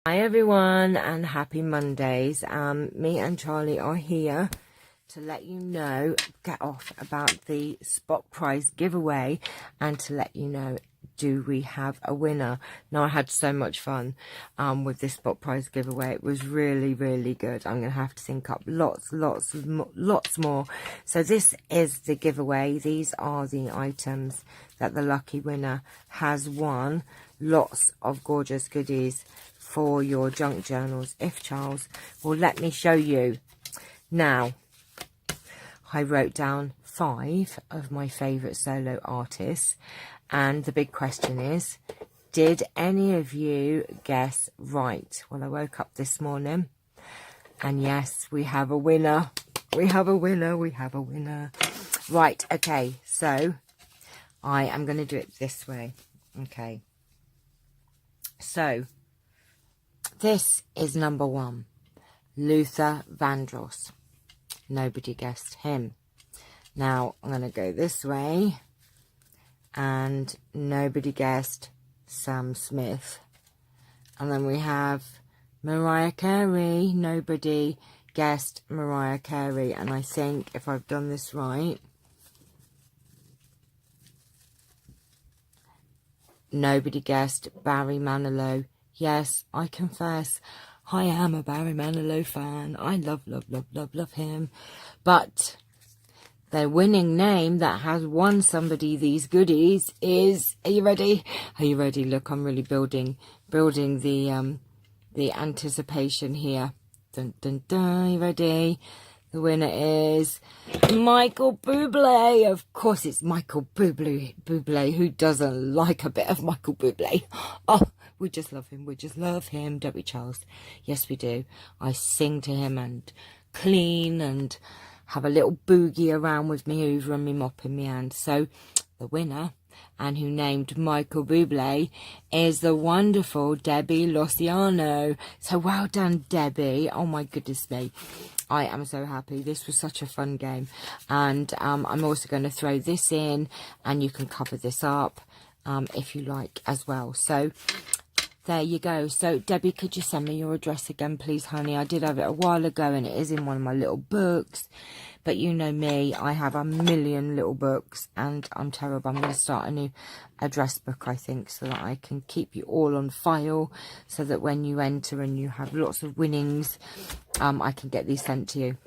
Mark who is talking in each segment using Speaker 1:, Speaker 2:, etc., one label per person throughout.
Speaker 1: Hi everyone and happy Mondays. Me and Charlie are here to let you know, get off about the spot prize giveaway and to let you know, do we have a winner? Now I had so much fun with this spot prize giveaway. It was really good. I'm going to have to think up lots more. So this is the giveaway. These are the items that the lucky winner has won. Lots of gorgeous goodies for your junk journals, if Charles will let me show you. Now, I wrote down 5 of my favourite solo artists, and the big question is, did any of you guess right? Well, I woke up this morning, and yes, we have a winner. We have a winner. Right, okay, so I am going to do it this way. Okay, so this is number 1, Luther Vandross. Nobody guessed him. Now I'm going to go this way, and nobody guessed Sam Smith. And then we have Mariah Carey. Nobody guessed Mariah Carey. And I think if I've done this right, nobody guessed Barry Manilow. Yes, I confess, I am a Barry Manilow fan. I love him. But the winning name that has won somebody these goodies is, are you ready? Are you ready? Look, I'm really building the anticipation here. Dun dun dun, are you ready? The winner is Michael Bublé. Of course it's Michael Bublé. Who doesn't like a bit of Michael Bublé? Oh, we just love him. We just love him, don't we, Charles? Yes, we do. I sing to him and clean and have a little boogie around with me hoover and me mop in my hand. So the winner, and who named Michael Bublé, is the wonderful Debbie Luciano. So well done, Debbie. Oh my goodness me. I am so happy. This was such a fun game. And I'm also going to throw this in, and you can cover this up if you like as well. So there you go. So Debbie, could you send me your address again, please, honey? I did have it a while ago, and it is in one of my little books. But you know me, I have a million little books, and I'm terrible. I'm going to start a new address book, I think, so that I can keep you all on file, so that when you enter and you have lots of winnings, I can get these sent to you.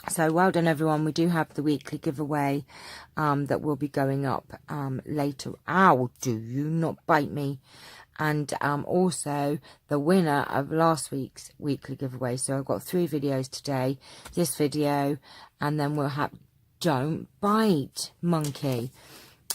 Speaker 1: So well done, everyone. We do have the weekly giveaway that will be going up later. Ow, do you not bite me. And also the winner of last week's weekly giveaway. So I've got 3 videos today, this video, and then we'll have Don't Bite Monkey.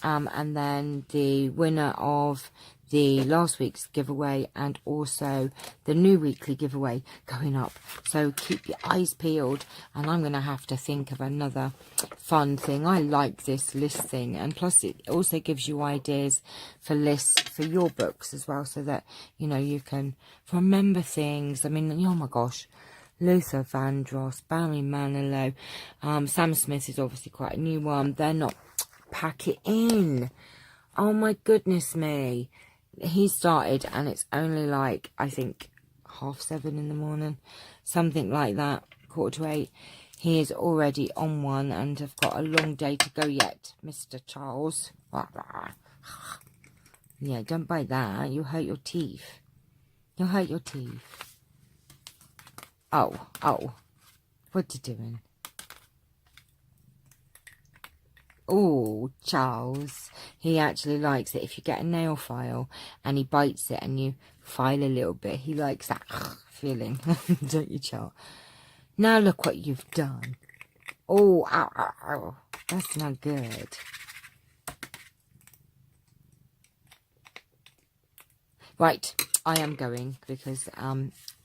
Speaker 1: And then the winner of the last week's giveaway, and also the new weekly giveaway going up. So keep your eyes peeled, and I'm going to have to think of another fun thing. I like this list thing, and plus it also gives you ideas for lists for your books as well, so that, you know, you can remember things. I mean, oh my gosh, Luther Vandross, Barry Manilow, Sam Smith is obviously quite a new one. They're not, pack it in. Oh my goodness me. He started, and it's only like, I think, 7:30 in the morning, something like that, 7:45. He is already on one, and I've got a long day to go yet, Mr. Charles. Yeah, don't bite that. You'll hurt your teeth. You'll hurt your teeth. Oh, what you doing? Oh, Charles, he actually likes it. If you get a nail file and he bites it and you file a little bit, he likes that feeling, don't you, Charles? Now look what you've done. Oh, ow. That's not good. Right, I am going because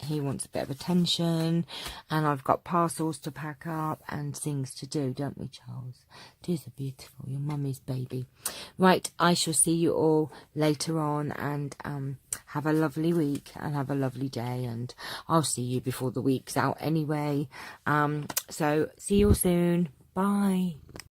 Speaker 1: he wants a bit of attention, and I've got parcels to pack up and things to do, don't we, Charles? These are beautiful, your mummy's baby. Right, I shall see you all later on, and have a lovely week and have a lovely day, and I'll see you before the week's out anyway. So see you all soon. Bye.